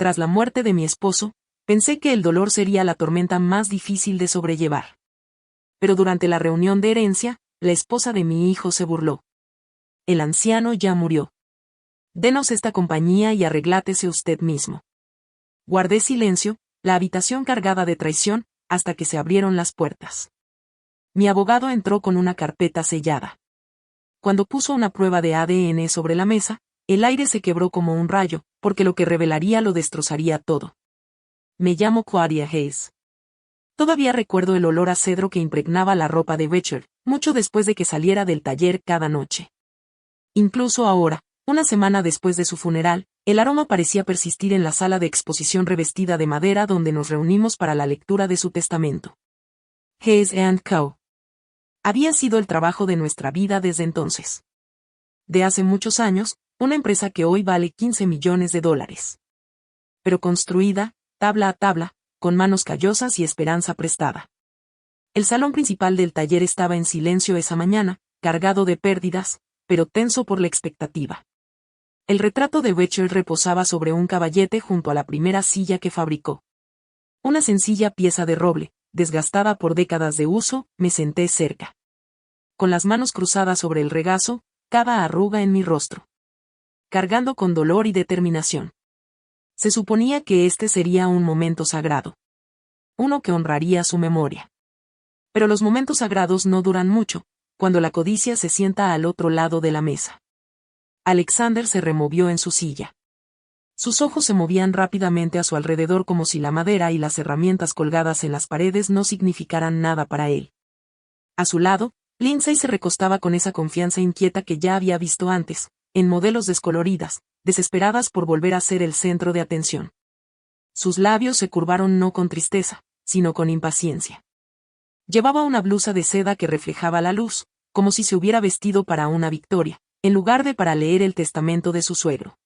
Tras la muerte de mi esposo, pensé que el dolor sería la tormenta más difícil de sobrellevar. Pero durante la reunión de herencia, la esposa de mi hijo se burló. El anciano ya murió. Denos esta compañía y arreglátese usted mismo. Guardé silencio, la habitación cargada de traición, hasta que se abrieron las puertas. Mi abogado entró con una carpeta sellada. Cuando puso una prueba de ADN sobre la mesa, el aire se quebró como un rayo, porque lo que revelaría lo destrozaría todo. Me llamo Claudia Hayes. Todavía recuerdo el olor a cedro que impregnaba la ropa de Richard, mucho después de que saliera del taller cada noche. Incluso ahora, una semana después de su funeral, el aroma parecía persistir en la sala de exposición revestida de madera donde nos reunimos para la lectura de su testamento. Hayes & Co. Había sido el trabajo de nuestra vida desde entonces. De hace muchos años, una empresa que hoy vale $15 millones. Pero construida, tabla a tabla, con manos callosas y esperanza prestada. El salón principal del taller estaba en silencio esa mañana, cargado de pérdidas, pero tenso por la expectativa. El retrato de Richard reposaba sobre un caballete junto a la primera silla que fabricó. Una sencilla pieza de roble, desgastada por décadas de uso, me senté cerca. Con las manos cruzadas sobre el regazo, cada arruga en mi rostro. Cargando con dolor y determinación. Se suponía que este sería un momento sagrado. Uno que honraría su memoria. Pero los momentos sagrados no duran mucho, cuando la codicia se sienta al otro lado de la mesa. Alexander se removió en su silla. Sus ojos se movían rápidamente a su alrededor como si la madera y las herramientas colgadas en las paredes no significaran nada para él. A su lado, Lindsay se recostaba con esa confianza inquieta que ya había visto antes, en modelos descoloridas, desesperadas por volver a ser el centro de atención. Sus labios se curvaron no con tristeza, sino con impaciencia. Llevaba una blusa de seda que reflejaba la luz, como si se hubiera vestido para una victoria, en lugar de para leer el testamento de su suegro.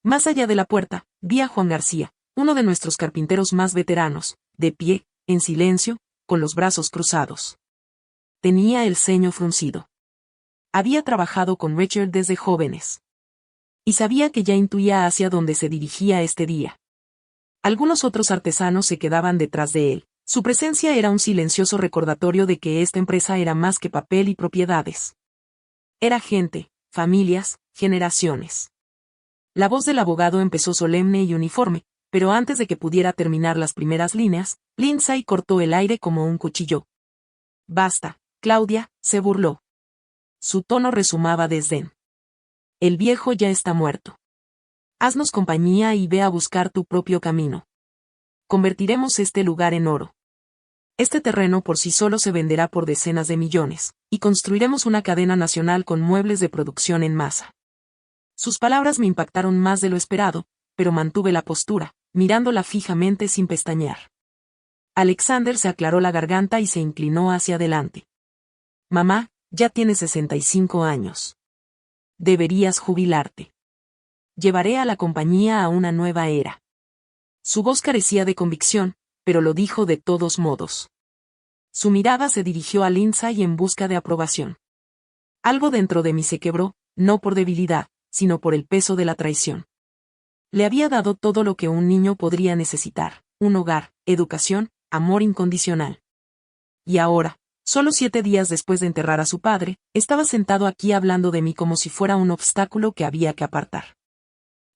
Más allá de la puerta, vi a Juan García, uno de nuestros carpinteros más veteranos, de pie, en silencio, con los brazos cruzados. Tenía el ceño fruncido. Había trabajado con Richard desde jóvenes. Y sabía que ya intuía hacia dónde se dirigía este día. Algunos otros artesanos se quedaban detrás de él. Su presencia era un silencioso recordatorio de que esta empresa era más que papel y propiedades. Era gente, familias, generaciones. La voz del abogado empezó solemne y uniforme, pero antes de que pudiera terminar las primeras líneas, Lindsay cortó el aire como un cuchillo. Basta, Claudia, se burló. Su tono rezumaba desdén. El viejo ya está muerto. Haznos compañía y ve a buscar tu propio camino. Convertiremos este lugar en oro. Este terreno por sí solo se venderá por decenas de millones, y construiremos una cadena nacional con muebles de producción en masa. Sus palabras me impactaron más de lo esperado, pero mantuve la postura, mirándola fijamente sin pestañear. Alexander se aclaró la garganta y se inclinó hacia adelante. Mamá, ya tienes 65 años. Deberías jubilarte. Llevaré a la compañía a una nueva era. Su voz carecía de convicción, pero lo dijo de todos modos. Su mirada se dirigió a Lindsay en busca de aprobación. Algo dentro de mí se quebró, no por debilidad, sino por el peso de la traición. Le había dado todo lo que un niño podría necesitar, un hogar, educación, amor incondicional. Y ahora, solo 7 días después de enterrar a su padre, estaba sentado aquí hablando de mí como si fuera un obstáculo que había que apartar.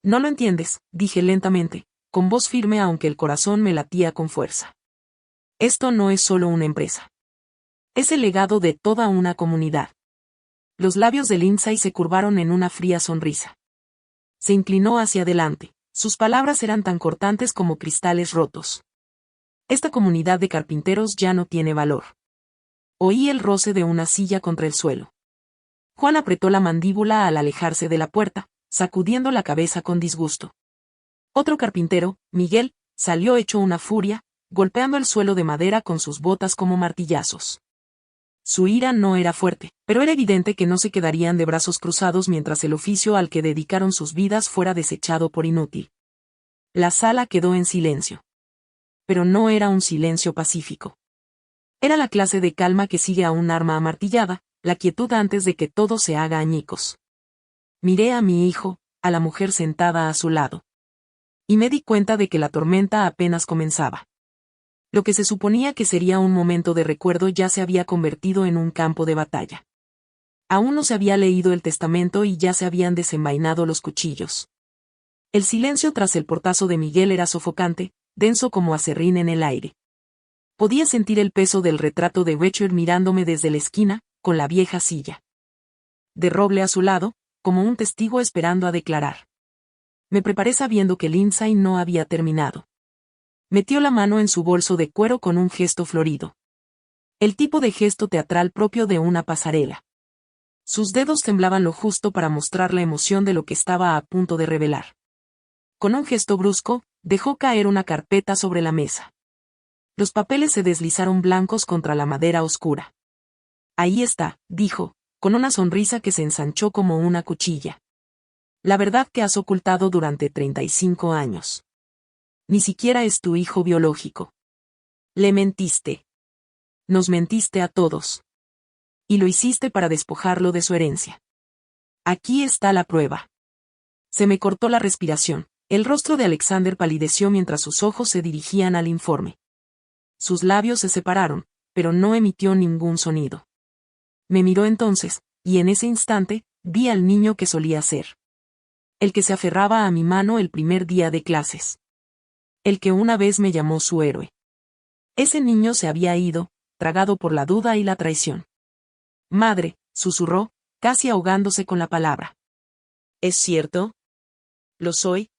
No lo entiendes, dije lentamente, con voz firme aunque el corazón me latía con fuerza. Esto no es solo una empresa. Es el legado de toda una comunidad. Los labios de Lindsay se curvaron en una fría sonrisa. Se inclinó hacia adelante, sus palabras eran tan cortantes como cristales rotos. Esta comunidad de carpinteros ya no tiene valor. Oí el roce de una silla contra el suelo. Juan apretó la mandíbula al alejarse de la puerta, sacudiendo la cabeza con disgusto. Otro carpintero, Miguel, salió hecho una furia, golpeando el suelo de madera con sus botas como martillazos. Su ira no era fuerte, pero era evidente que no se quedarían de brazos cruzados mientras el oficio al que dedicaron sus vidas fuera desechado por inútil. La sala quedó en silencio. Pero no era un silencio pacífico. Era la clase de calma que sigue a un arma amartillada, la quietud antes de que todo se haga añicos. Miré a mi hijo, a la mujer sentada a su lado. y me di cuenta de que la tormenta apenas comenzaba. Lo que se suponía que sería un momento de recuerdo ya se había convertido en un campo de batalla. Aún no se había leído el testamento y ya se habían desenvainado los cuchillos. El silencio tras el portazo de Miguel era sofocante, denso como aserrín en el aire. Podía sentir el peso del retrato de Richard mirándome desde la esquina, con la vieja silla de roble a su lado, como un testigo esperando a declarar. Me preparé sabiendo que Lindsay no había terminado. Metió la mano en su bolso de cuero con un gesto florido. El tipo de gesto teatral propio de una pasarela. Sus dedos temblaban lo justo para mostrar la emoción de lo que estaba a punto de revelar. Con un gesto brusco, dejó caer una carpeta sobre la mesa. Los papeles se deslizaron blancos contra la madera oscura. Ahí está, dijo, con una sonrisa que se ensanchó como una cuchilla. La verdad que has ocultado durante 35 años. Ni siquiera es tu hijo biológico. Le mentiste. Nos mentiste a todos. Y lo hiciste para despojarlo de su herencia. Aquí está la prueba. Se me cortó la respiración. El rostro de Alexander palideció mientras sus ojos se dirigían al informe. Sus labios se separaron, pero no emitió ningún sonido. Me miró entonces, y en ese instante, vi al niño que solía ser. El que se aferraba a mi mano el primer día de clases. El que una vez me llamó su héroe. Ese niño se había ido, tragado por la duda y la traición. Madre, susurró, casi ahogándose con la palabra. ¿Es cierto? ¿Lo soy?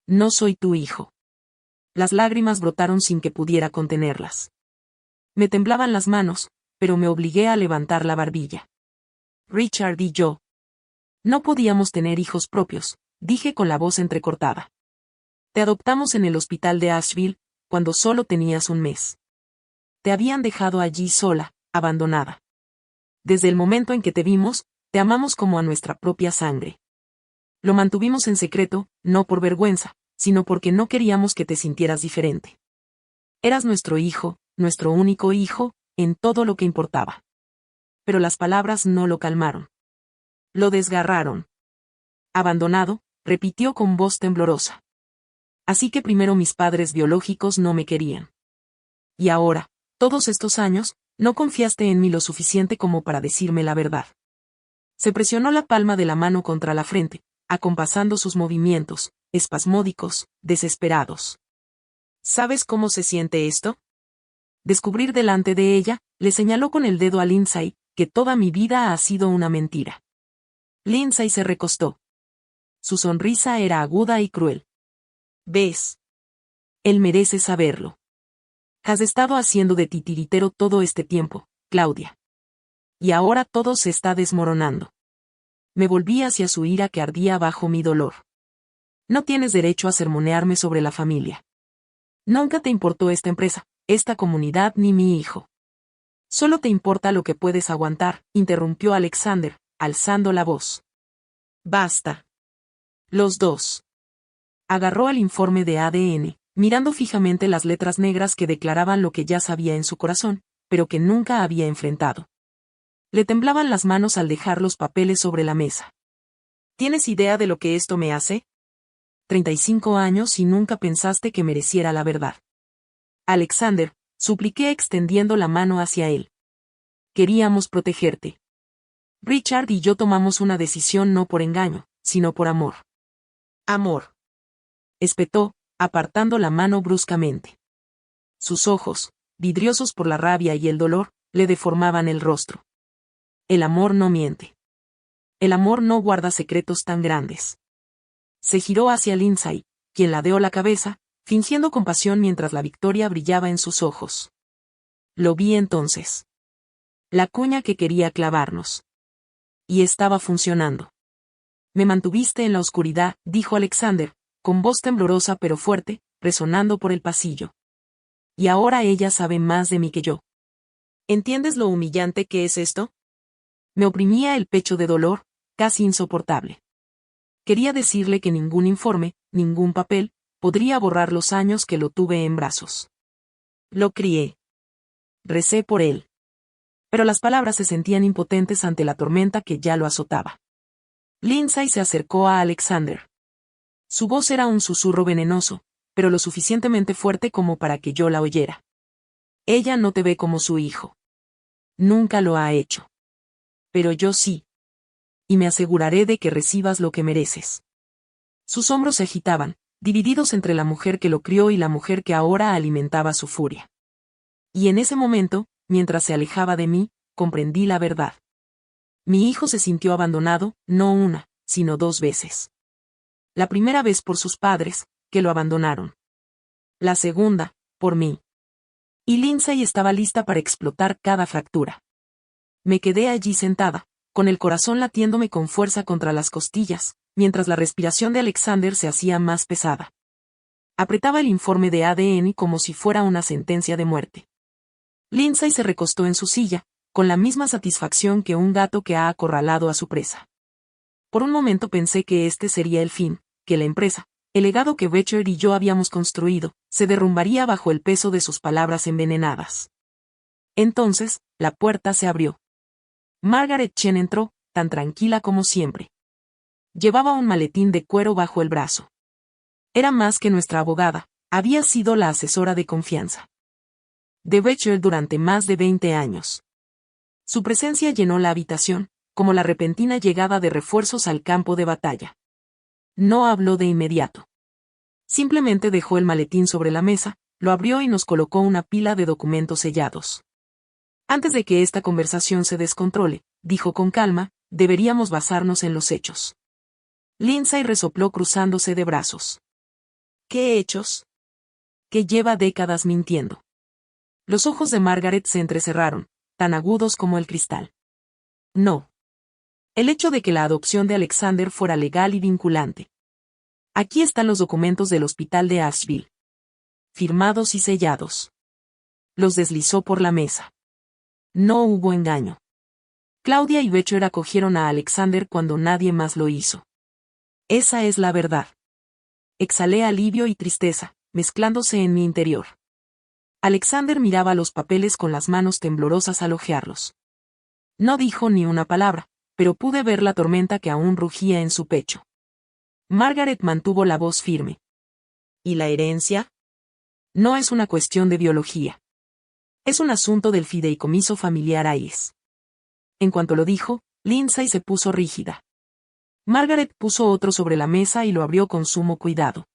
No soy tu hijo. Las lágrimas brotaron sin que pudiera contenerlas. Me temblaban las manos, pero me obligué a levantar la barbilla. Richard y yo. No podíamos tener hijos propios, dije con la voz entrecortada. Te adoptamos en el hospital de Asheville, cuando solo tenías un mes. Te habían dejado allí sola, abandonada. Desde el momento en que te vimos, te amamos como a nuestra propia sangre. Lo mantuvimos en secreto, no por vergüenza, sino porque no queríamos que te sintieras diferente. Eras nuestro hijo, nuestro único hijo, en todo lo que importaba. Pero las palabras no lo calmaron. Lo desgarraron. Abandonado, repitió con voz temblorosa. Así que primero mis padres biológicos no me querían. Y ahora, todos estos años, no confiaste en mí lo suficiente como para decirme la verdad. Se presionó la palma de la mano contra la frente, acompasando sus movimientos, espasmódicos, desesperados. ¿Sabes cómo se siente esto? Descubrir delante de ella, le señaló con el dedo a Lindsay, que toda mi vida ha sido una mentira. Lindsay se recostó. Su sonrisa era aguda y cruel. ¿Ves? Él merece saberlo. Has estado haciendo de titiritero todo este tiempo, Claudia. Y ahora todo se está desmoronando. Me volví hacia su ira que ardía bajo mi dolor. No tienes derecho a sermonearme sobre la familia. Nunca te importó esta empresa, esta comunidad ni mi hijo. Solo te importa lo que puedes aguantar, interrumpió Alexander, alzando la voz. Basta. Los dos. Agarró el informe de ADN, mirando fijamente las letras negras que declaraban lo que ya sabía en su corazón, pero que nunca había enfrentado. Le temblaban las manos al dejar los papeles sobre la mesa. ¿Tienes idea de lo que esto me hace? 35 años y nunca pensaste que mereciera la verdad. Alexander, supliqué extendiendo la mano hacia él. Queríamos protegerte. Richard y yo tomamos una decisión no por engaño, sino por amor. Amor. Espetó, apartando la mano bruscamente. Sus ojos, vidriosos por la rabia y el dolor, le deformaban el rostro. El amor no miente. El amor no guarda secretos tan grandes. Se giró hacia Lindsay, quien ladeó la cabeza, fingiendo compasión mientras la victoria brillaba en sus ojos. Lo vi entonces. La cuña que quería clavarnos. Y estaba funcionando. Me mantuviste en la oscuridad, dijo Alexander, con voz temblorosa pero fuerte, resonando por el pasillo. Y ahora ella sabe más de mí que yo. ¿Entiendes lo humillante que es esto? Me oprimía el pecho de dolor, casi insoportable. Quería decirle que ningún informe, ningún papel, podría borrar los años que lo tuve en brazos. Lo crié. Recé por él. Pero las palabras se sentían impotentes ante la tormenta que ya lo azotaba. Lindsay se acercó a Alexander. Su voz era un susurro venenoso, pero lo suficientemente fuerte como para que yo la oyera. Ella no te ve como su hijo. Nunca lo ha hecho. Pero yo sí. Y me aseguraré de que recibas lo que mereces. Sus hombros se agitaban, divididos entre la mujer que lo crió y la mujer que ahora alimentaba su furia. Y en ese momento, mientras se alejaba de mí, comprendí la verdad. Mi hijo se sintió abandonado, no una, sino 2 veces. La primera vez por sus padres, que lo abandonaron. La segunda, por mí. Y Lindsay estaba lista para explotar cada fractura. Me quedé allí sentada, con el corazón latiéndome con fuerza contra las costillas, mientras la respiración de Alexander se hacía más pesada. Apretaba el informe de ADN como si fuera una sentencia de muerte. Lindsay se recostó en su silla, con la misma satisfacción que un gato que ha acorralado a su presa. Por un momento pensé que este sería el fin, que la empresa, el legado que Becher y yo habíamos construido, se derrumbaría bajo el peso de sus palabras envenenadas. Entonces, la puerta se abrió. Margaret Chen entró, tan tranquila como siempre. Llevaba un maletín de cuero bajo el brazo. Era más que nuestra abogada, había sido la asesora de confianza de Becher durante más de 20 años. Su presencia llenó la habitación, como la repentina llegada de refuerzos al campo de batalla. No habló de inmediato. Simplemente dejó el maletín sobre la mesa, lo abrió y nos colocó una pila de documentos sellados. Antes de que esta conversación se descontrole, dijo con calma, deberíamos basarnos en los hechos. Lindsay resopló cruzándose de brazos. ¿Qué hechos? Que lleva décadas mintiendo. Los ojos de Margaret se entrecerraron, tan agudos como el cristal. No. El hecho de que la adopción de Alexander fuera legal y vinculante. Aquí están los documentos del hospital de Asheville. Firmados y sellados. Los deslizó por la mesa. No hubo engaño. Claudia y Becher acogieron a Alexander cuando nadie más lo hizo. Esa es la verdad. Exhalé alivio y tristeza, mezclándose en mi interior. Alexander miraba los papeles con las manos temblorosas al hojearlos. No dijo ni una palabra, pero pude ver la tormenta que aún rugía en su pecho. Margaret mantuvo la voz firme. ¿Y la herencia? No es una cuestión de biología. Es un asunto del fideicomiso familiar Hayes. En cuanto lo dijo, Lindsay se puso rígida. Margaret puso otro sobre la mesa y lo abrió con sumo cuidado.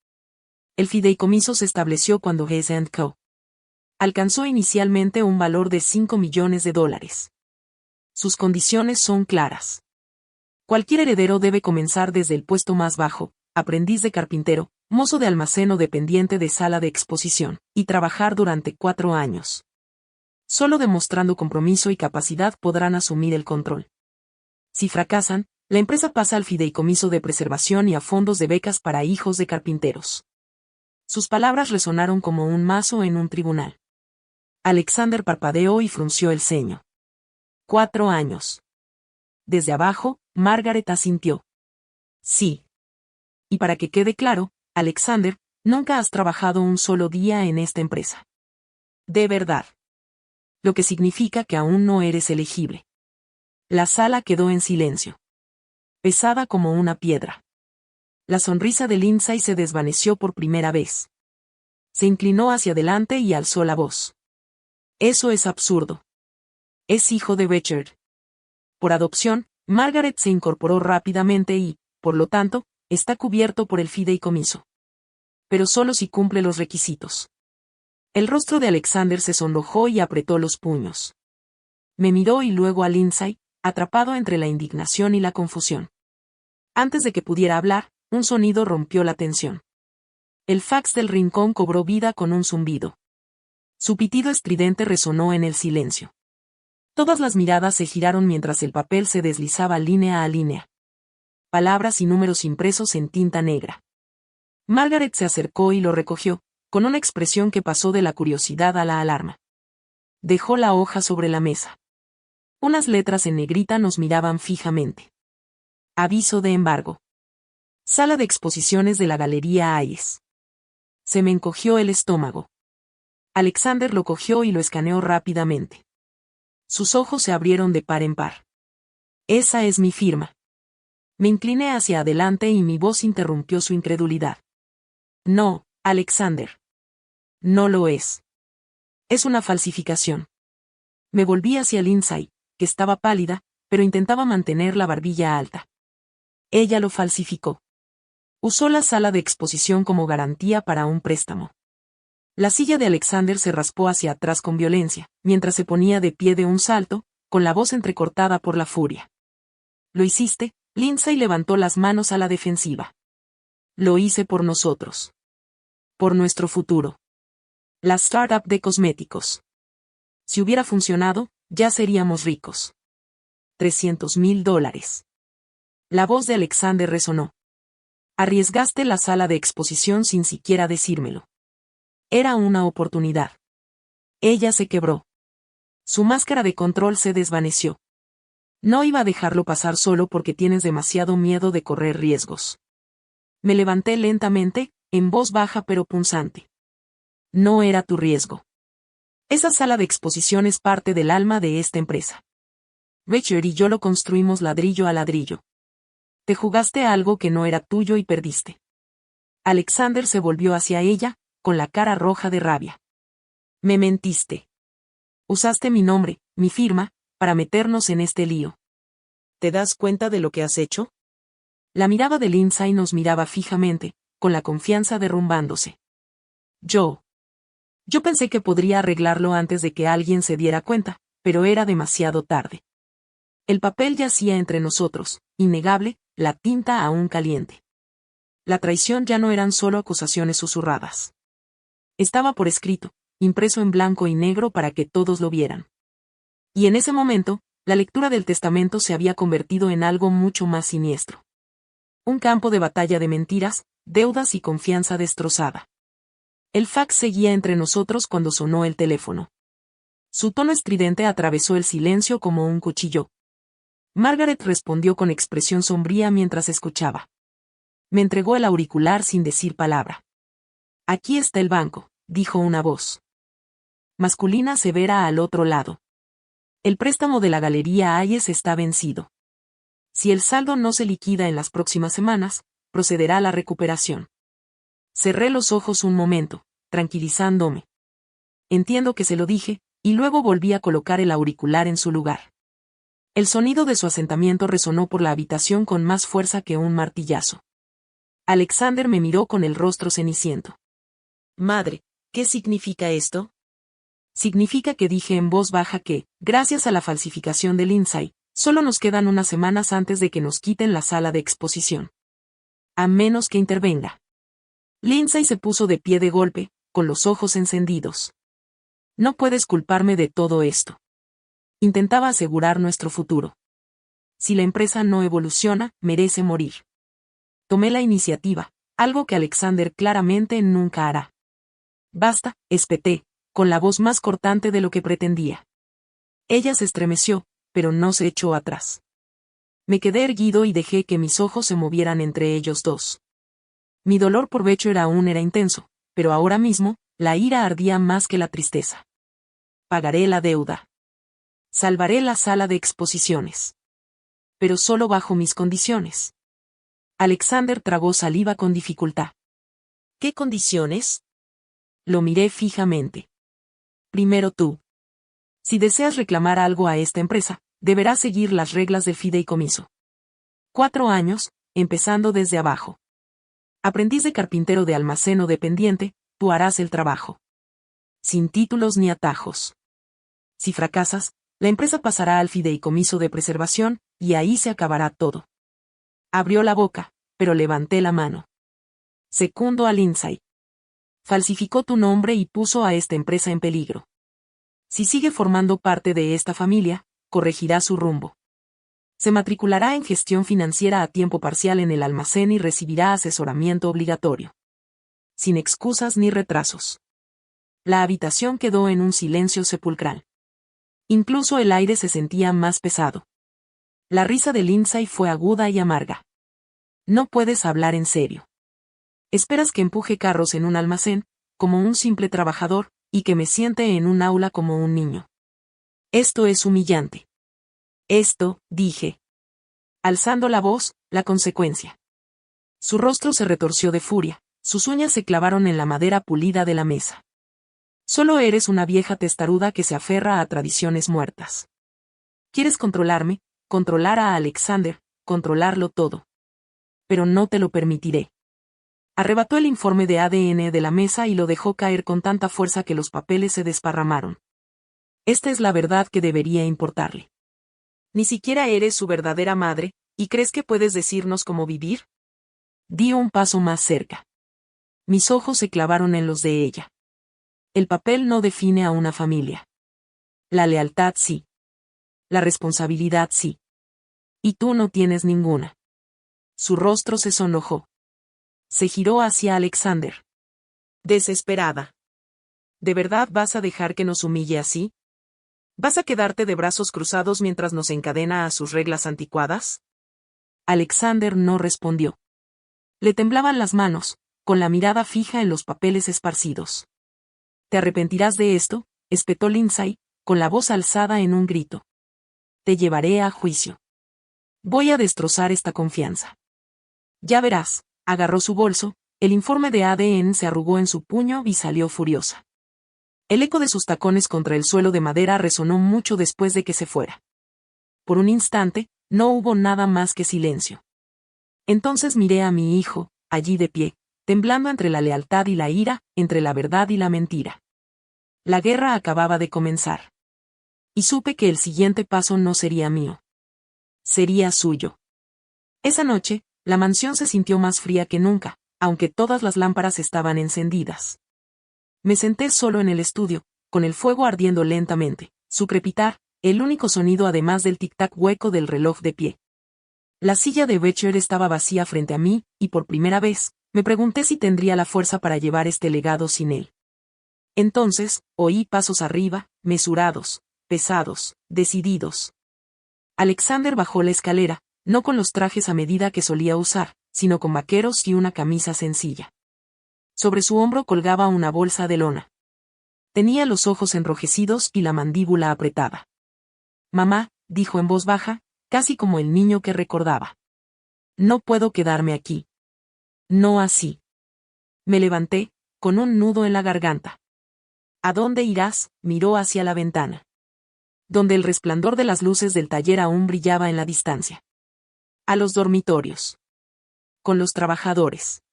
El fideicomiso se estableció cuando Hayes & Co. alcanzó inicialmente un valor de $5 millones. Sus condiciones son claras. Cualquier heredero debe comenzar desde el puesto más bajo, aprendiz de carpintero, mozo de almacén o dependiente de sala de exposición, y trabajar durante 4 años. Solo demostrando compromiso y capacidad podrán asumir el control. Si fracasan, la empresa pasa al fideicomiso de preservación y a fondos de becas para hijos de carpinteros. Sus palabras resonaron como un mazo en un tribunal. Alexander parpadeó y frunció el ceño. 4 años. Desde abajo, Margaret asintió. Sí. Y para que quede claro, Alexander, nunca has trabajado un solo día en esta empresa. De verdad. Lo que significa que aún no eres elegible. La sala quedó en silencio. Pesada como una piedra. La sonrisa de Lindsay se desvaneció por primera vez. Se inclinó hacia adelante y alzó la voz. Eso es absurdo. Es hijo de Becher. Por adopción, Margaret se incorporó rápidamente y, por lo tanto, está cubierto por el fideicomiso. Pero solo si cumple los requisitos. El rostro de Alexander se sonrojó y apretó los puños. Me miró y luego a Lindsay, atrapado entre la indignación y la confusión. Antes de que pudiera hablar, un sonido rompió la tensión. El fax del rincón cobró vida con un zumbido. Su pitido estridente resonó en el silencio. Todas las miradas se giraron mientras el papel se deslizaba línea a línea. Palabras y números impresos en tinta negra. Margaret se acercó y lo recogió, con una expresión que pasó de la curiosidad a la alarma. Dejó la hoja sobre la mesa. Unas letras en negrita nos miraban fijamente. Aviso de embargo. Sala de exposiciones de la Galería Hayes. Se me encogió el estómago. Alexander lo cogió y lo escaneó rápidamente. Sus ojos se abrieron de par en par. Esa es mi firma. Me incliné hacia adelante y mi voz interrumpió su incredulidad. No, Alexander. No lo es. Es una falsificación. Me volví hacia Lindsay, que estaba pálida, pero intentaba mantener la barbilla alta. Ella lo falsificó. Usó la sala de exposición como garantía para un préstamo. La silla de Alexander se raspó hacia atrás con violencia, mientras se ponía de pie de un salto, con la voz entrecortada por la furia. ¿Lo hiciste? Lindsay levantó las manos a la defensiva. Lo hice por nosotros. Por nuestro futuro. La startup de cosméticos. Si hubiera funcionado, ya seríamos ricos. $300,000. La voz de Alexander resonó. Arriesgaste la sala de exposición sin siquiera decírmelo. Era una oportunidad. Ella se quebró. Su máscara de control se desvaneció. No iba a dejarlo pasar solo porque tienes demasiado miedo de correr riesgos. Me levanté lentamente, en voz baja pero punzante. No era tu riesgo. Esa sala de exposición es parte del alma de esta empresa. Richard y yo lo construimos ladrillo a ladrillo. Te jugaste a algo que no era tuyo y perdiste. Alexander se volvió hacia ella, con la cara roja de rabia. Me mentiste. Usaste mi nombre, mi firma, para meternos en este lío. ¿Te das cuenta de lo que has hecho? La mirada de Lindsay nos miraba fijamente, con la confianza derrumbándose. Yo pensé que podría arreglarlo antes de que alguien se diera cuenta, pero era demasiado tarde. El papel yacía entre nosotros, innegable, la tinta aún caliente. La traición ya no eran solo acusaciones susurradas. Estaba por escrito, impreso en blanco y negro para que todos lo vieran. Y en ese momento, la lectura del testamento se había convertido en algo mucho más siniestro. Un campo de batalla de mentiras, deudas y confianza destrozada. El fax seguía entre nosotros cuando sonó el teléfono. Su tono estridente atravesó el silencio como un cuchillo. Margaret respondió con expresión sombría mientras escuchaba. Me entregó el auricular sin decir palabra. Aquí está el banco, dijo una voz masculina severa al otro lado. El préstamo de la Galería Hayes está vencido. Si el saldo no se liquida en las próximas semanas, procederá a la recuperación. Cerré los ojos un momento, tranquilizándome. Entiendo que se lo dije, y luego volví a colocar el auricular en su lugar. El sonido de su asentamiento resonó por la habitación con más fuerza que un martillazo. Alexander me miró con el rostro ceniciento. Madre, ¿qué significa esto? Significa que dije en voz baja que, gracias a la falsificación de Lindsay, solo nos quedan unas semanas antes de que nos quiten la sala de exposición. A menos que intervenga. Lindsay se puso de pie de golpe, con los ojos encendidos. No puedes culparme de todo esto. Intentaba asegurar nuestro futuro. Si la empresa no evoluciona, merece morir. Tomé la iniciativa, algo que Alexander claramente nunca hará. Basta, espeté, con la voz más cortante de lo que pretendía. Ella se estremeció, pero no se echó atrás. Me quedé erguido y dejé que mis ojos se movieran entre ellos dos. Mi dolor por Becher aún era intenso, pero ahora mismo, la ira ardía más que la tristeza. Pagaré la deuda. Salvaré la sala de exposiciones. Pero solo bajo mis condiciones. Alexander tragó saliva con dificultad. ¿Qué condiciones? Lo miré fijamente. Primero tú. Si deseas reclamar algo a esta empresa, deberás seguir las reglas del fideicomiso. 4 años, empezando desde abajo. Aprendiz de carpintero de almacén o dependiente, tú harás el trabajo. Sin títulos ni atajos. Si fracasas, la empresa pasará al fideicomiso de preservación, y ahí se acabará todo. Abrió la boca, pero levanté la mano. Secundo a Lindsay. Falsificó tu nombre y puso a esta empresa en peligro. Si sigue formando parte de esta familia, corregirá su rumbo. Se matriculará en gestión financiera a tiempo parcial en el almacén y recibirá asesoramiento obligatorio. Sin excusas ni retrasos. La habitación quedó en un silencio sepulcral. Incluso el aire se sentía más pesado. La risa de Lindsay fue aguda y amarga. No puedes hablar en serio. Esperas que empuje carros en un almacén, como un simple trabajador, y que me siente en un aula como un niño. Esto es humillante. Esto, dije. alzando la voz, la consecuencia. Su rostro se retorció de furia, sus uñas se clavaron en la madera pulida de la mesa. Solo eres una vieja testaruda que se aferra a tradiciones muertas. Quieres controlarme, controlar a Alexander, controlarlo todo. Pero no te lo permitiré. Arrebató el informe de ADN de la mesa y lo dejó caer con tanta fuerza que los papeles se desparramaron. Esta es la verdad que debería importarle. Ni siquiera eres su verdadera madre, ¿y crees que puedes decirnos cómo vivir? Di un paso más cerca. Mis ojos se clavaron en los de ella. El papel no define a una familia. La lealtad sí. La responsabilidad sí. Y tú no tienes ninguna. Su rostro se sonrojó. Se giró hacia Alexander. Desesperada. ¿De verdad vas a dejar que nos humille así? ¿Vas a quedarte de brazos cruzados mientras nos encadena a sus reglas anticuadas? Alexander no respondió. Le temblaban las manos, con la mirada fija en los papeles esparcidos. «Te arrepentirás de esto», espetó Lindsay, con la voz alzada en un grito. «Te llevaré a juicio. Voy a destrozar esta confianza». «Ya verás», agarró su bolso, el informe de ADN se arrugó en su puño y salió furiosa. El eco de sus tacones contra el suelo de madera resonó mucho después de que se fuera. Por un instante, no hubo nada más que silencio. Entonces miré a mi hijo, allí de pie, temblando entre la lealtad y la ira, entre la verdad y la mentira. La guerra acababa de comenzar. Y supe que el siguiente paso no sería mío. Sería suyo. Esa noche, la mansión se sintió más fría que nunca, aunque todas las lámparas estaban encendidas. Me senté solo en el estudio, con el fuego ardiendo lentamente, su crepitar, el único sonido además del tic-tac hueco del reloj de pie. La silla de Becher estaba vacía frente a mí, y por primera vez, me pregunté si tendría la fuerza para llevar este legado sin él. Entonces, oí pasos arriba, mesurados, pesados, decididos. Alexander bajó la escalera, no con los trajes a medida que solía usar, sino con vaqueros y una camisa sencilla. Sobre su hombro colgaba una bolsa de lona. Tenía los ojos enrojecidos y la mandíbula apretada. «Mamá», dijo en voz baja, casi como el niño que recordaba. «No puedo quedarme aquí. No así». Me levanté, con un nudo en la garganta. «¿A dónde irás?», miró hacia la ventana, donde el resplandor de las luces del taller aún brillaba en la distancia. «A los dormitorios. Con los trabajadores.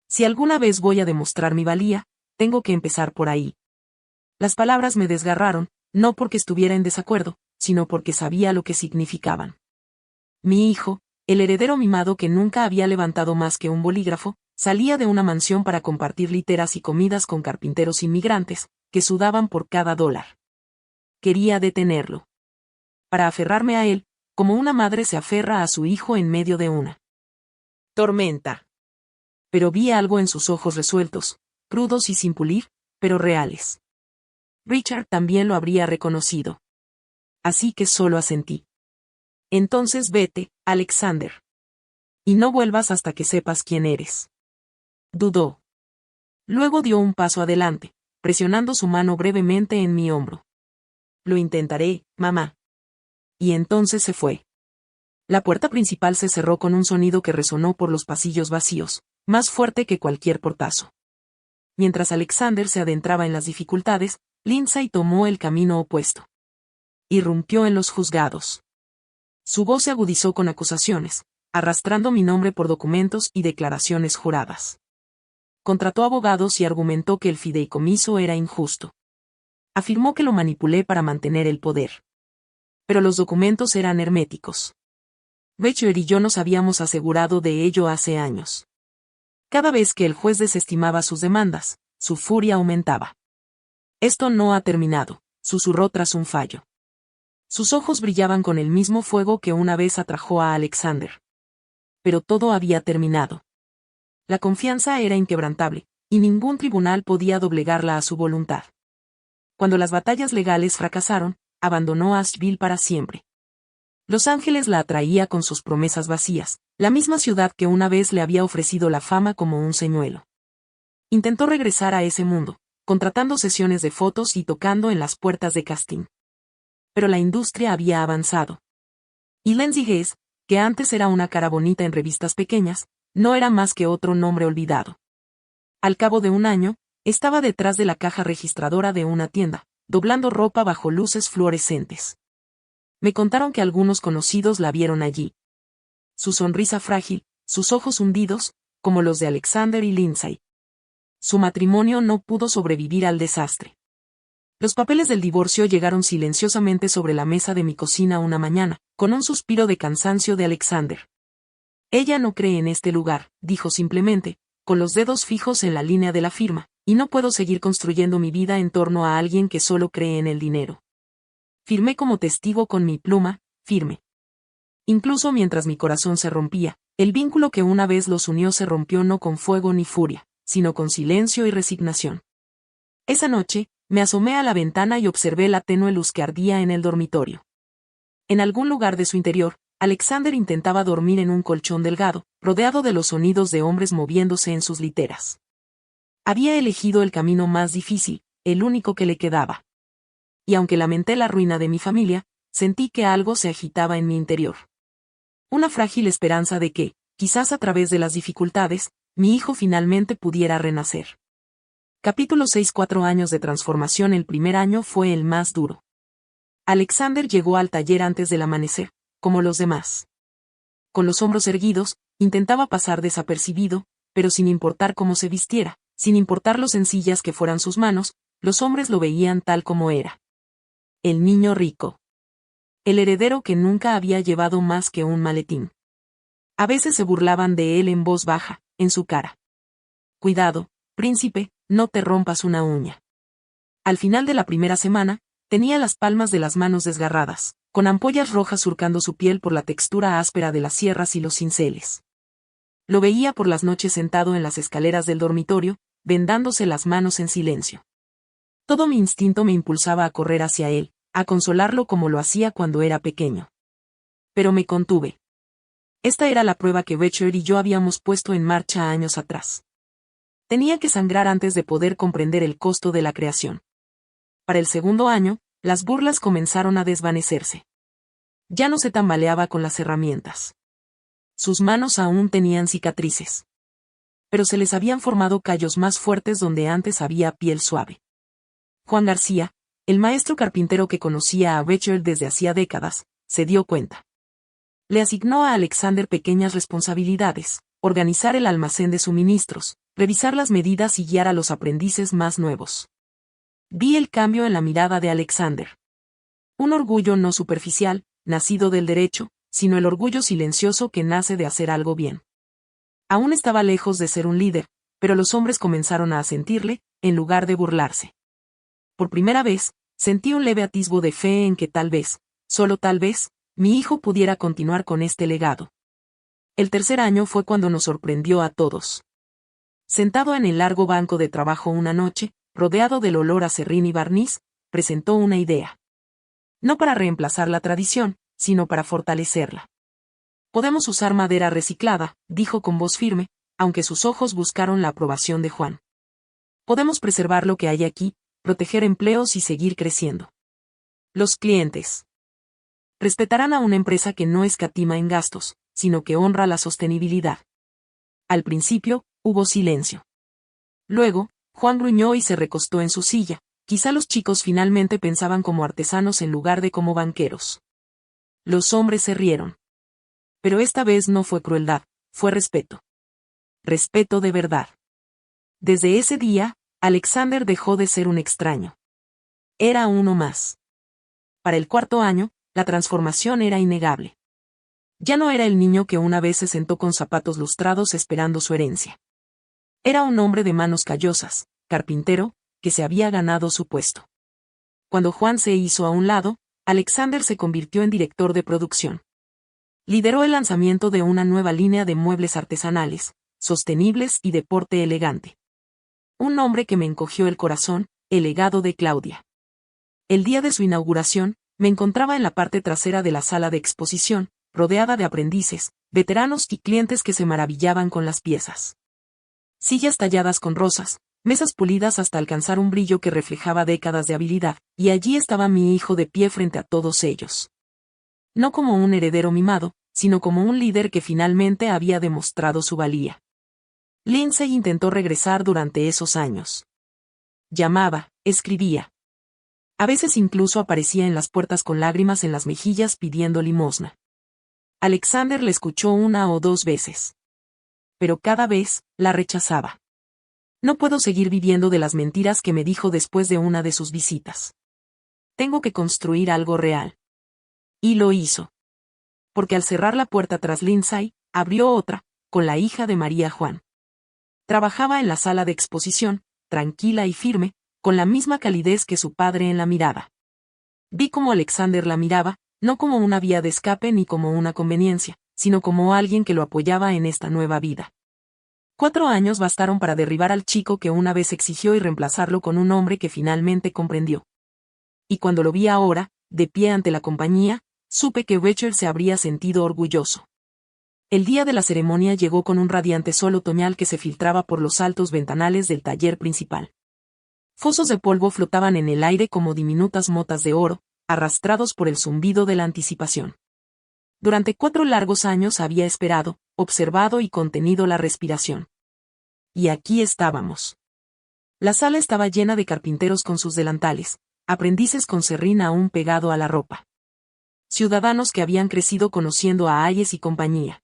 Si alguna vez voy a demostrar mi valía, tengo que empezar por ahí». Las palabras me desgarraron, no porque estuviera en desacuerdo, sino porque sabía lo que significaban. Mi hijo, el heredero mimado que nunca había levantado más que un bolígrafo, salía de una mansión para compartir literas y comidas con carpinteros inmigrantes, que sudaban por cada dólar. Quería detenerlo. Para aferrarme a él, como una madre se aferra a su hijo en medio de una tormenta. Pero vi algo en sus ojos resueltos, crudos y sin pulir, pero reales. Richard también lo habría reconocido. Así que solo asentí. «Entonces vete, Alexander. Y no vuelvas hasta que sepas quién eres». Dudó. Luego dio un paso adelante, presionando su mano brevemente en mi hombro. «Lo intentaré, mamá». Y entonces se fue. La puerta principal se cerró con un sonido que resonó por los pasillos vacíos, más fuerte que cualquier portazo. Mientras Alexander se adentraba en las dificultades, Lindsay tomó el camino opuesto. Irrumpió en los juzgados. Su voz se agudizó con acusaciones, arrastrando mi nombre por documentos y declaraciones juradas. Contrató abogados y argumentó que el fideicomiso era injusto. Afirmó que lo manipulé para mantener el poder. Pero los documentos eran herméticos. Becher y yo nos habíamos asegurado de ello hace años. Cada vez que el juez desestimaba sus demandas, su furia aumentaba. «Esto no ha terminado», susurró tras un fallo. Sus ojos brillaban con el mismo fuego que una vez atrajo a Alexander. Pero todo había terminado. La confianza era inquebrantable, y ningún tribunal podía doblegarla a su voluntad. Cuando las batallas legales fracasaron, abandonó Asheville para siempre. Los Ángeles la atraía con sus promesas vacías, la misma ciudad que una vez le había ofrecido la fama como un señuelo. Intentó regresar a ese mundo, contratando sesiones de fotos y tocando en las puertas de casting. Pero la industria había avanzado. Y Lindsay Hesse, que antes era una cara bonita en revistas pequeñas, no era más que otro nombre olvidado. Al cabo de un año, estaba detrás de la caja registradora de una tienda, doblando ropa bajo luces fluorescentes. Me contaron que algunos conocidos la vieron allí. Su sonrisa frágil, sus ojos hundidos, como los de Alexander y Lindsay. Su matrimonio no pudo sobrevivir al desastre. Los papeles del divorcio llegaron silenciosamente sobre la mesa de mi cocina una mañana, con un suspiro de cansancio de Alexander. Ella no cree en este lugar, dijo simplemente, con los dedos fijos en la línea de la firma, y no puedo seguir construyendo mi vida en torno a alguien que solo cree en el dinero. Firmé como testigo con mi pluma, firme. Incluso mientras mi corazón se rompía, el vínculo que una vez los unió se rompió no con fuego ni furia, sino con silencio y resignación. Esa noche, me asomé a la ventana y observé la tenue luz que ardía en el dormitorio. En algún lugar de su interior, Alexander intentaba dormir en un colchón delgado, rodeado de los sonidos de hombres moviéndose en sus literas. Había elegido el camino más difícil, el único que le quedaba. Y aunque lamenté la ruina de mi familia, sentí que algo se agitaba en mi interior. Una frágil esperanza de que, quizás a través de las dificultades, mi hijo finalmente pudiera renacer. Capítulo 6. 4 años de transformación. El primer año fue el más duro. Alexander llegó al taller antes del amanecer, como los demás. Con los hombros erguidos, intentaba pasar desapercibido, pero sin importar cómo se vistiera, sin importar lo sencillas que fueran sus manos, los hombres lo veían tal como era. El niño rico. El heredero que nunca había llevado más que un maletín. A veces se burlaban de él en voz baja, en su cara. Cuidado, príncipe, no te rompas una uña. Al final de la primera semana, tenía las palmas de las manos desgarradas, con ampollas rojas surcando su piel por la textura áspera de las sierras y los cinceles. Lo veía por las noches sentado en las escaleras del dormitorio, vendándose las manos en silencio. Todo mi instinto me impulsaba a correr hacia él, a consolarlo como lo hacía cuando era pequeño. Pero me contuve. Esta era la prueba que Becher y yo habíamos puesto en marcha años atrás. Tenía que sangrar antes de poder comprender el costo de la creación. Para el segundo año, las burlas comenzaron a desvanecerse. Ya no se tambaleaba con las herramientas. Sus manos aún tenían cicatrices. Pero se les habían formado callos más fuertes donde antes había piel suave. Juan García, el maestro carpintero que conocía a Becher desde hacía décadas, se dio cuenta. Le asignó a Alexander pequeñas responsabilidades: organizar el almacén de suministros, revisar las medidas y guiar a los aprendices más nuevos. Vi el cambio en la mirada de Alexander. Un orgullo no superficial, nacido del derecho, sino el orgullo silencioso que nace de hacer algo bien. Aún estaba lejos de ser un líder, pero los hombres comenzaron a asentirle, en lugar de burlarse. Por primera vez, sentí un leve atisbo de fe en que tal vez, solo tal vez, mi hijo pudiera continuar con este legado. El tercer año fue cuando nos sorprendió a todos. Sentado en el largo banco de trabajo una noche, rodeado del olor a serrín y barniz, presentó una idea. No para reemplazar la tradición, sino para fortalecerla. Podemos usar madera reciclada, dijo con voz firme, aunque sus ojos buscaron la aprobación de Juan. Podemos preservar lo que hay aquí, proteger empleos y seguir creciendo. Los clientes respetarán a una empresa que no escatima en gastos, sino que honra la sostenibilidad. Al principio, hubo silencio. Luego, Juan gruñó y se recostó en su silla. Quizá los chicos finalmente pensaban como artesanos en lugar de como banqueros. Los hombres se rieron. Pero esta vez no fue crueldad, fue respeto. Respeto de verdad. Desde ese día, Alexander dejó de ser un extraño. Era uno más. Para el cuarto año, la transformación era innegable. Ya no era el niño que una vez se sentó con zapatos lustrados esperando su herencia. Era un hombre de manos callosas, carpintero, que se había ganado su puesto. Cuando Juan se hizo a un lado, Alexander se convirtió en director de producción. Lideró el lanzamiento de una nueva línea de muebles artesanales, sostenibles y de porte elegante. Un nombre que me encogió el corazón: el legado de Claudia. El día de su inauguración, me encontraba en la parte trasera de la sala de exposición, rodeada de aprendices, veteranos y clientes que se maravillaban con las piezas. Sillas talladas con rosas, mesas pulidas hasta alcanzar un brillo que reflejaba décadas de habilidad, y allí estaba mi hijo de pie frente a todos ellos. No como un heredero mimado, sino como un líder que finalmente había demostrado su valía. Lindsay intentó regresar durante esos años. Llamaba, escribía. A veces incluso aparecía en las puertas con lágrimas en las mejillas pidiendo limosna. Alexander le escuchó 1 o 2 veces. Pero cada vez, la rechazaba. No puedo seguir viviendo de las mentiras que me dijo después de una de sus visitas. Tengo que construir algo real. Y lo hizo. Porque al cerrar la puerta tras Lindsay, abrió otra, con la hija de María Juan. Trabajaba en la sala de exposición, tranquila y firme, con la misma calidez que su padre en la mirada. Vi cómo Alexander la miraba, no como una vía de escape ni como una conveniencia, sino como alguien que lo apoyaba en esta nueva vida. 4 años bastaron para derribar al chico que una vez exigió y reemplazarlo con un hombre que finalmente comprendió. Y cuando lo vi ahora, de pie ante la compañía, supe que Richard se habría sentido orgulloso. El día de la ceremonia llegó con un radiante sol otoñal que se filtraba por los altos ventanales del taller principal. Fosos de polvo flotaban en el aire como diminutas motas de oro, arrastrados por el zumbido de la anticipación. Durante 4 largos años había esperado, observado y contenido la respiración. Y aquí estábamos. La sala estaba llena de carpinteros con sus delantales, aprendices con serrín aún pegado a la ropa. Ciudadanos que habían crecido conociendo a Hayes y compañía.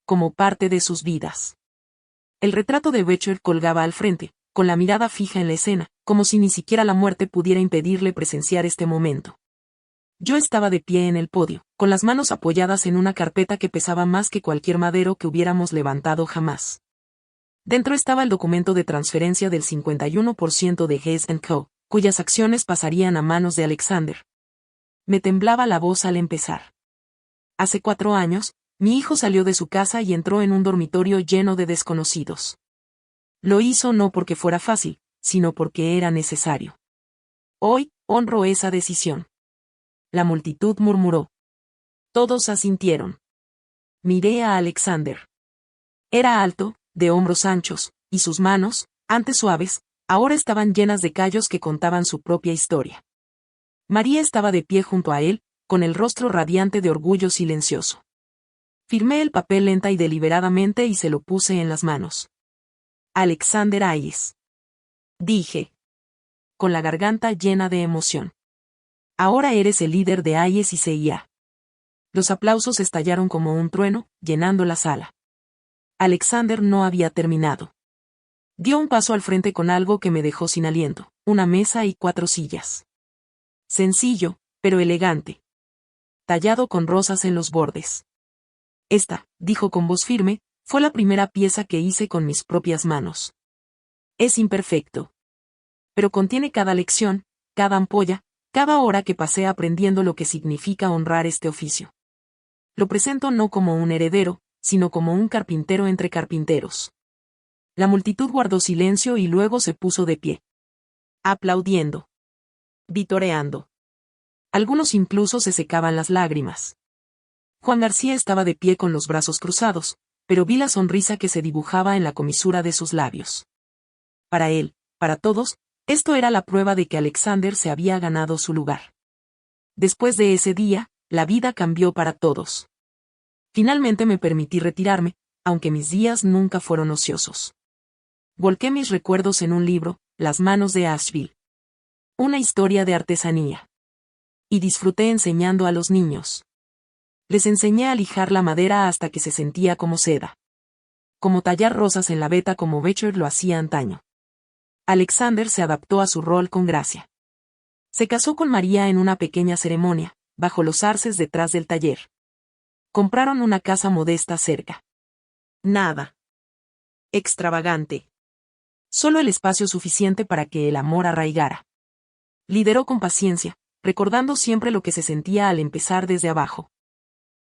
Como parte de sus vidas. El retrato de Richard colgaba al frente, con la mirada fija en la escena, como si ni siquiera la muerte pudiera impedirle presenciar este momento. Yo estaba de pie en el podio, con las manos apoyadas en una carpeta que pesaba más que cualquier madero que hubiéramos levantado jamás. Dentro estaba el documento de transferencia del 51% de Hess & Co., cuyas acciones pasarían a manos de Alexander. Me temblaba la voz al empezar. Hace 4 años, mi hijo salió de su casa y entró en un dormitorio lleno de desconocidos. Lo hizo no porque fuera fácil, sino porque era necesario. Hoy, honro esa decisión. La multitud murmuró. Todos asintieron. Miré a Alexander. Era alto, de hombros anchos, y sus manos, antes suaves, ahora estaban llenas de callos que contaban su propia historia. María estaba de pie junto a él, con el rostro radiante de orgullo silencioso. Firmé el papel lenta y deliberadamente y se lo puse en las manos. Alexander Hayes. Dije. Con la garganta llena de emoción. Ahora eres el líder de Hayes y CIA. Los aplausos estallaron como un trueno, llenando la sala. Alexander no había terminado. Dio un paso al frente con algo que me dejó sin aliento, una mesa y 4 sillas. Sencillo, pero elegante. Tallado con rosas en los bordes. Esta, dijo con voz firme, fue la primera pieza que hice con mis propias manos. Es imperfecto. Pero contiene cada lección, cada ampolla, cada hora que pasé aprendiendo lo que significa honrar este oficio. Lo presento no como un heredero, sino como un carpintero entre carpinteros. La multitud guardó silencio y luego se puso de pie. Aplaudiendo. Vitoreando. Algunos incluso se secaban las lágrimas. Juan García estaba de pie con los brazos cruzados, pero vi la sonrisa que se dibujaba en la comisura de sus labios. Para él, para todos, esto era la prueba de que Alexander se había ganado su lugar. Después de ese día, la vida cambió para todos. Finalmente me permití retirarme, aunque mis días nunca fueron ociosos. Volqué mis recuerdos en un libro, Las manos de Asheville. Una historia de artesanía. Y disfruté enseñando a los niños. Les enseñé a lijar la madera hasta que se sentía como seda. Como tallar rosas en la veta como Richard lo hacía antaño. Alexander se adaptó a su rol con gracia. Se casó con María en una pequeña ceremonia, bajo los arces detrás del taller. Compraron una casa modesta cerca. Nada extravagante. Solo el espacio suficiente para que el amor arraigara. Lideró con paciencia, recordando siempre lo que se sentía al empezar desde abajo.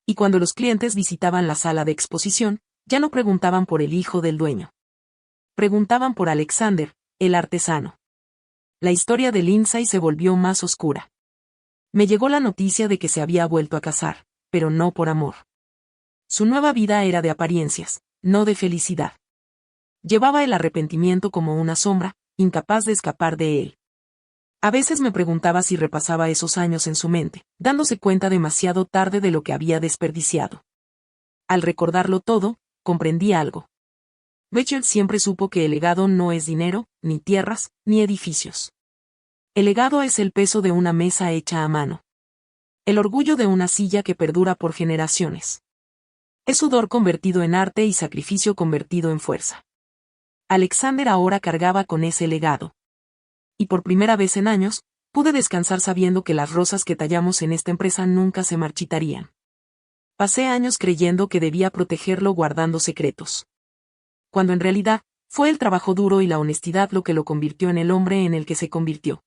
Y cuando los clientes visitaban la sala de exposición, ya no preguntaban por el hijo del dueño. Preguntaban por Alexander, el artesano. La historia de Lindsay se volvió más oscura. Me llegó la noticia de que se había vuelto a casar, pero no por amor. Su nueva vida era de apariencias, no de felicidad. Llevaba el arrepentimiento como una sombra, incapaz de escapar de él. A veces me preguntaba si repasaba esos años en su mente, dándose cuenta demasiado tarde de lo que había desperdiciado. Al recordarlo todo, comprendí algo. Rachel siempre supo que el legado no es dinero, ni tierras, ni edificios. El legado es el peso de una mesa hecha a mano. El orgullo de una silla que perdura por generaciones. Es sudor convertido en arte y sacrificio convertido en fuerza. Alexander ahora cargaba con ese legado. Y por primera vez en años, pude descansar sabiendo que las rosas que tallamos en esta empresa nunca se marchitarían. Pasé años creyendo que debía protegerlo guardando secretos. Cuando en realidad, fue el trabajo duro y la honestidad lo que lo convirtió en el hombre en el que se convirtió.